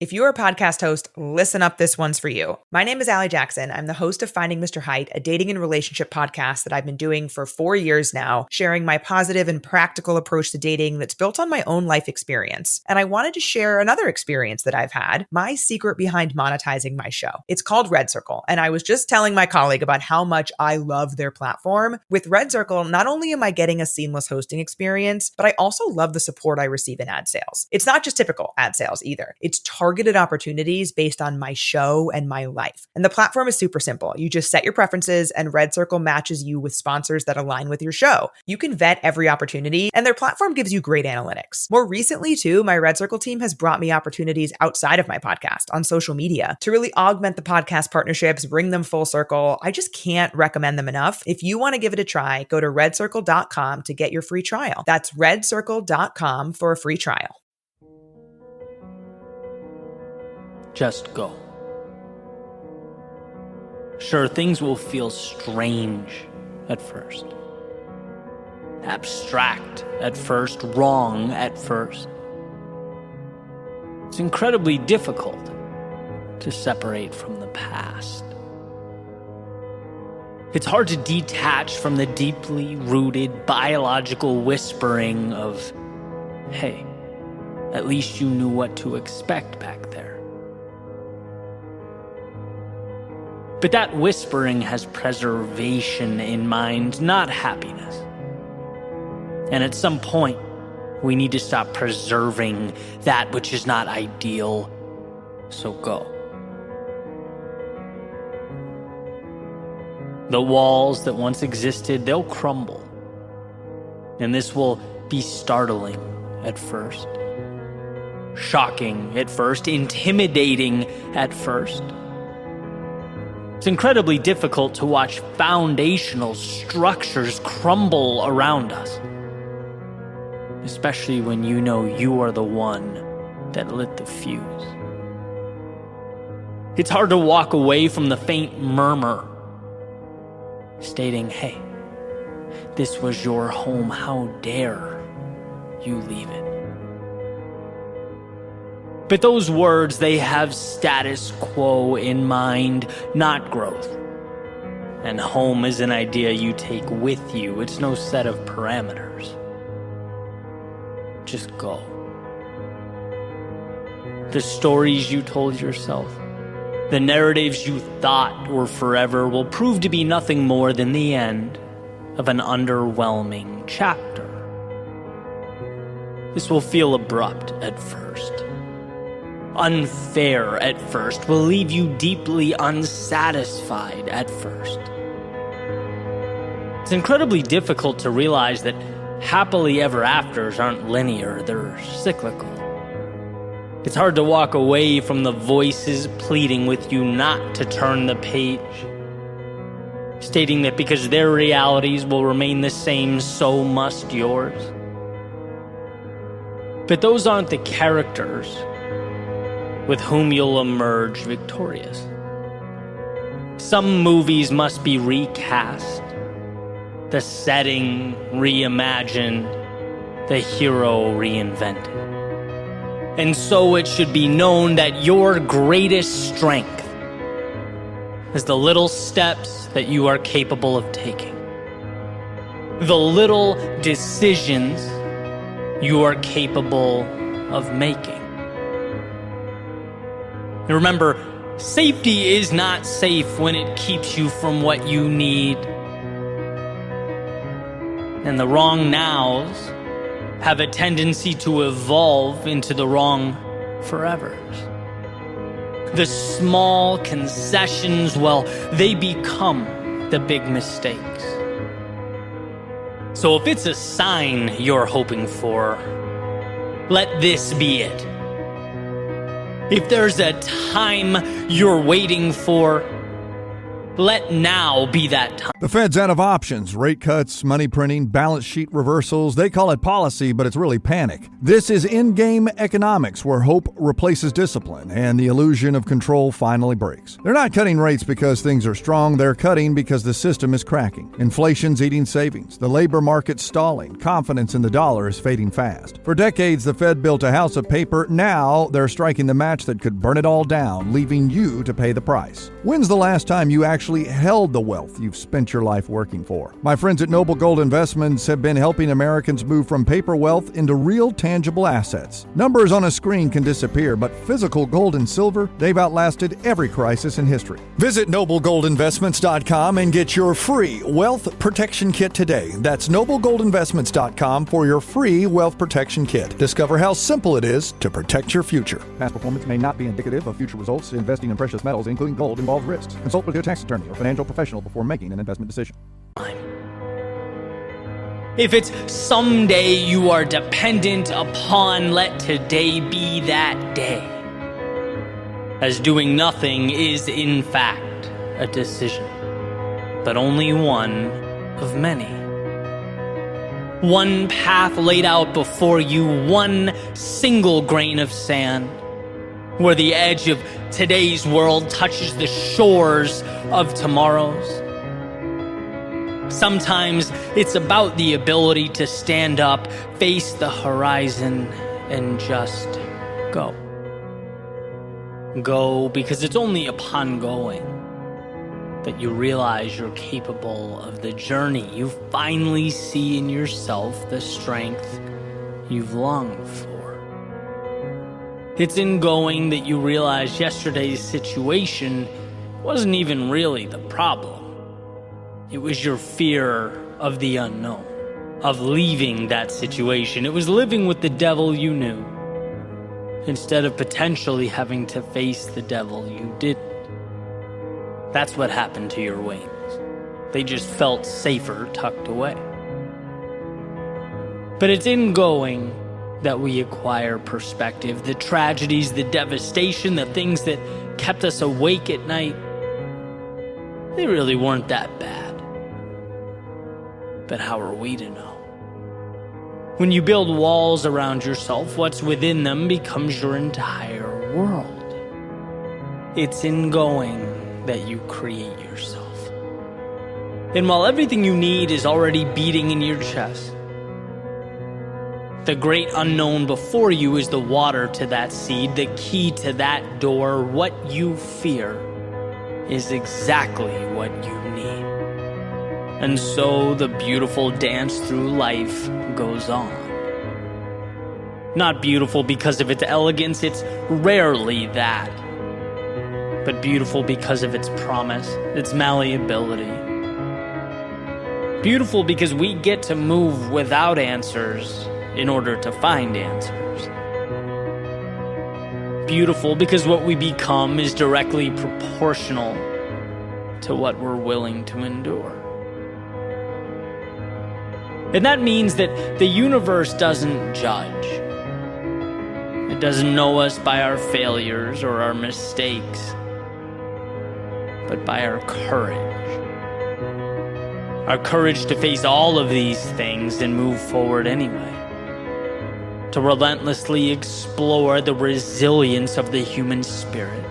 If you're a podcast host, listen up, this one's for you. My name is Allie Jackson. I'm the host of Finding Mr. Height, a dating and relationship podcast that I've been doing for 4 years now, sharing my positive and practical approach to dating that's built on my own life experience. And I wanted to share another experience that I've had, my secret behind monetizing my show. It's called Red Circle, and I was just telling my colleague about how much I love their platform. With Red Circle, not only am I getting a seamless hosting experience, but I also love the support I receive in ad sales. It's not just typical ad sales either. It's targeted opportunities based on my show and my life. And the platform is super simple. You just set your preferences and Red Circle matches you with sponsors that align with your show. You can vet every opportunity and their platform gives you great analytics. More recently too, my Red Circle team has brought me opportunities outside of my podcast on social media to really augment the podcast partnerships, bring them full circle. I just can't recommend them enough. If you want to give it a try, go to redcircle.com to get your free trial. That's redcircle.com for a free trial. Just go. Sure, things will feel strange at first. Abstract at first, wrong at first. It's incredibly difficult to separate from the past. It's hard to detach from the deeply rooted biological whispering of, hey, at least you knew what to expect back there. But that whispering has preservation in mind, not happiness. And at some point, we need to stop preserving that which is not ideal, so go. The walls that once existed, they'll crumble. And this will be startling at first, shocking at first, intimidating at first. It's incredibly difficult to watch foundational structures crumble around us, especially when you know you are the one that lit the fuse. It's hard to walk away from the faint murmur stating, hey, this was your home, how dare you leave it? But those words, they have status quo in mind, not growth. And home is an idea you take with you. It's no set of parameters. Just go. The stories you told yourself, the narratives you thought were forever will prove to be nothing more than the end of an underwhelming chapter. This will feel abrupt at first, unfair at first, will leave you deeply unsatisfied at first. It's incredibly difficult to realize that happily ever afters aren't linear, they're cyclical. It's hard to walk away from the voices pleading with you not to turn the page, stating that because their realities will remain the same, so must yours. But those aren't the characters with whom you'll emerge victorious. Some movies must be recast, the setting reimagined, the hero reinvented. And so it should be known that your greatest strength is the little steps that you are capable of taking, the little decisions you are capable of making. And remember, safety is not safe when it keeps you from what you need. And the wrong nows have a tendency to evolve into the wrong forevers. The small concessions, well, they become the big mistakes. So if it's a sign you're hoping for, let this be it. If there's a time you're waiting for, Let now be that time. The Fed's out of options. Rate cuts, money printing, balance sheet reversals. They call it policy, but it's really panic. This is in-game economics, where hope replaces discipline and the illusion of control finally breaks. They're not cutting rates because things are strong. They're cutting because the system is cracking. Inflation's eating savings. The labor market's stalling. Confidence in the dollar is fading fast. For decades, the Fed built a house of paper. Now they're striking the match that could burn it all down, leaving you to pay the price. When's the last time you actually held the wealth you've spent your life working for? My friends at Noble Gold Investments have been helping Americans move from paper wealth into real tangible assets. Numbers on a screen can disappear, but physical gold and silver, they've outlasted every crisis in history. Visit noblegoldinvestments.com and get your free wealth protection kit today. That's noblegoldinvestments.com for your free wealth protection kit. Discover how simple it is to protect your future. Past performance may not be indicative of future results. Investing in precious metals, including gold, involves risks. Consult with your tax attorney or financial professional before making an investment decision. If it's someday you are dependent upon, let today be that day. As doing nothing is in fact a decision, but only one of many. One path laid out before you, one single grain of sand, where the edge of today's world touches the shores of tomorrow's. Sometimes it's about the ability to stand up, face the horizon, and just go. Go because it's only upon going that you realize you're capable of the journey. You finally see in yourself the strength you've longed for. It's in going that you realize yesterday's situation wasn't even really the problem. It was your fear of the unknown, of leaving that situation. It was living with the devil you knew, instead of potentially having to face the devil you didn't. That's what happened to your wings. They just felt safer tucked away. But it's in going that we acquire perspective. The tragedies, the devastation, the things that kept us awake at night, they really weren't that bad. But how are we to know? When you build walls around yourself, what's within them becomes your entire world. It's in going that you create yourself. And while everything you need is already beating in your chest, the great unknown before you is the water to that seed, the key to that door. What you fear is exactly what you need. And so the beautiful dance through life goes on. Not beautiful because of its elegance, it's rarely that. But beautiful because of its promise, its malleability. Beautiful because we get to move without answers in order to find answers. Beautiful because what we become is directly proportional to what we're willing to endure. And that means that the universe doesn't judge. It doesn't know us by our failures or our mistakes, but by our courage. Our courage to face all of these things and move forward anyway. To relentlessly explore the resilience of the human spirit.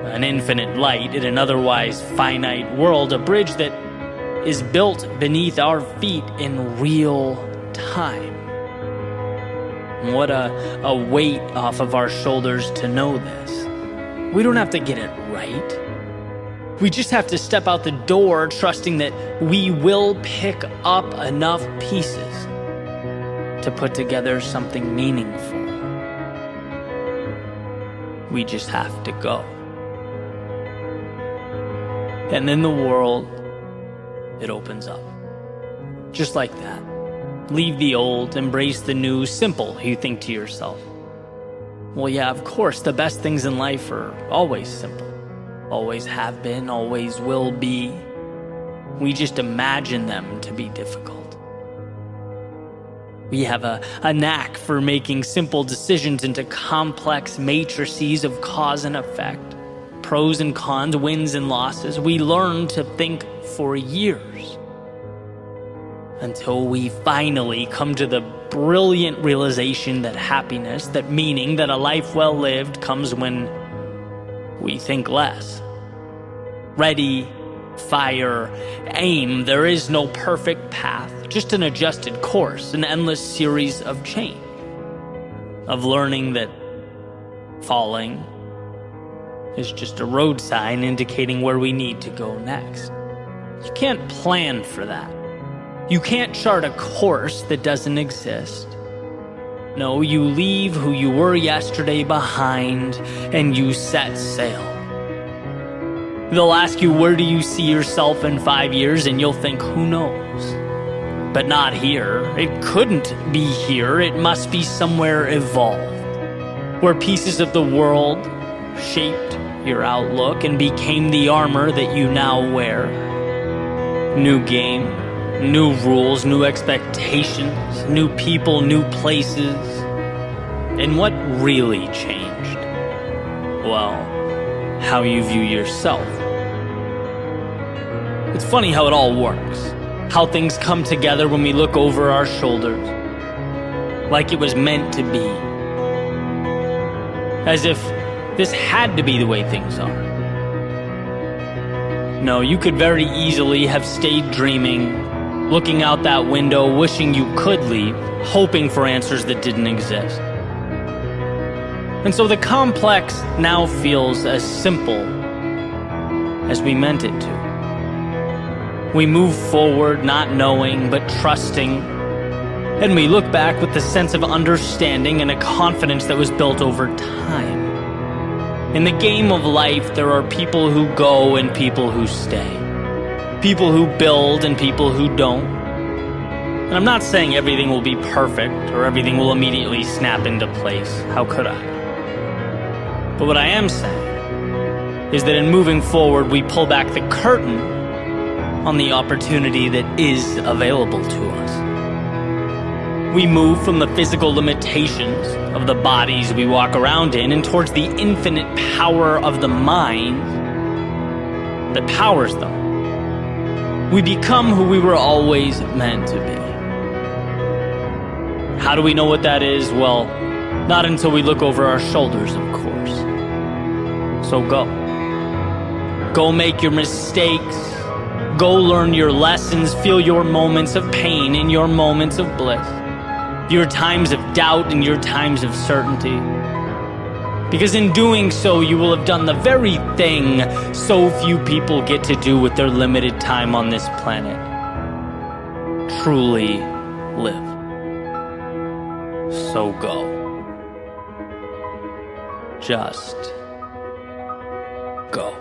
An infinite light in an otherwise finite world, a bridge that is built beneath our feet in real time. What a weight off of our shoulders to know this. We don't have to get it right. We just have to step out the door trusting that we will pick up enough pieces to put together something meaningful. We just have to go. And then the world, it opens up. Just like that. Leave the old, embrace the new, simple, you think to yourself. Well, yeah, of course, the best things in life are always simple. Always have been, always will be. We just imagine them to be difficult. We have a knack for making simple decisions into complex matrices of cause and effect, pros and cons, wins and losses. We learn to think for years until we finally come to the brilliant realization that happiness, that meaning, that a life well lived comes when we think less. Ready, fire, aim. There is no perfect path, just an adjusted course, an endless series of change, of learning that falling is just a road sign indicating where we need to go next. You can't plan for that. You can't chart a course that doesn't exist. No, you leave who you were yesterday behind and you set sail. They'll ask you, where do you see yourself in 5 years? And you'll think, who knows? But not here. It couldn't be here. It must be somewhere evolved, where pieces of the world shaped your outlook and became the armor that you now wear. New game, new rules, new expectations, new people, new places. And what really changed? Well, how you view yourself. It's funny how it all works. How things come together when we look over our shoulders. Like it was meant to be. As if this had to be the way things are. No, you could very easily have stayed dreaming, looking out that window, wishing you could leave, hoping for answers that didn't exist. And so the complex now feels as simple as we meant it to. We move forward not knowing but trusting, and we look back with the sense of understanding and a confidence that was built over time. In the game of life, there are people who go and people who stay. People who build and people who don't. And I'm not saying everything will be perfect or everything will immediately snap into place. How could I? But what I am saying is that in moving forward, we pull back the curtain on the opportunity that is available to us. We move from the physical limitations of the bodies we walk around in and towards the infinite power of the mind that powers them. We become who we were always meant to be. How do we know what that is? Well, not until we look over our shoulders, of course. So go. Go make your mistakes. Go learn your lessons. Feel your moments of pain and your moments of bliss. Your times of doubt and your times of certainty. Because in doing so, you will have done the very thing so few people get to do with their limited time on this planet. Truly live. So go. Just go.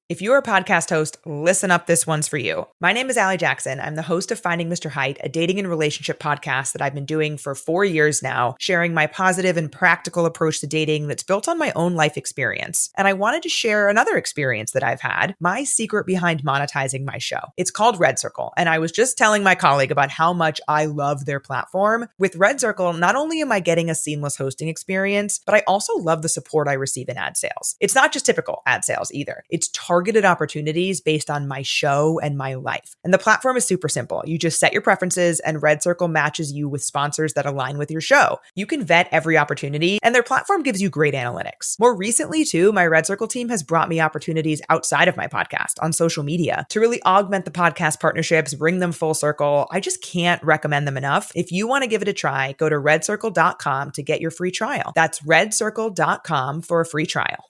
If you're a podcast host, listen up, this one's for you. My name is Allie Jackson. I'm the host of Finding Mr. Height, a dating and relationship podcast that I've been doing for 4 years now, sharing my positive and practical approach to dating that's built on my own life experience. And I wanted to share another experience that I've had, my secret behind monetizing my show. It's called Red Circle, and I was just telling my colleague about how much I love their platform. With Red Circle, not only am I getting a seamless hosting experience, but I also love the support I receive in ad sales. It's not just typical ad sales either. It's targeted opportunities based on my show and my life. And the platform is super simple. You just set your preferences and Red Circle matches you with sponsors that align with your show. You can vet every opportunity and their platform gives you great analytics. More recently too, my Red Circle team has brought me opportunities outside of my podcast on social media to really augment the podcast partnerships, bring them full circle. I just can't recommend them enough. If you want to give it a try, go to redcircle.com to get your free trial. That's redcircle.com for a free trial.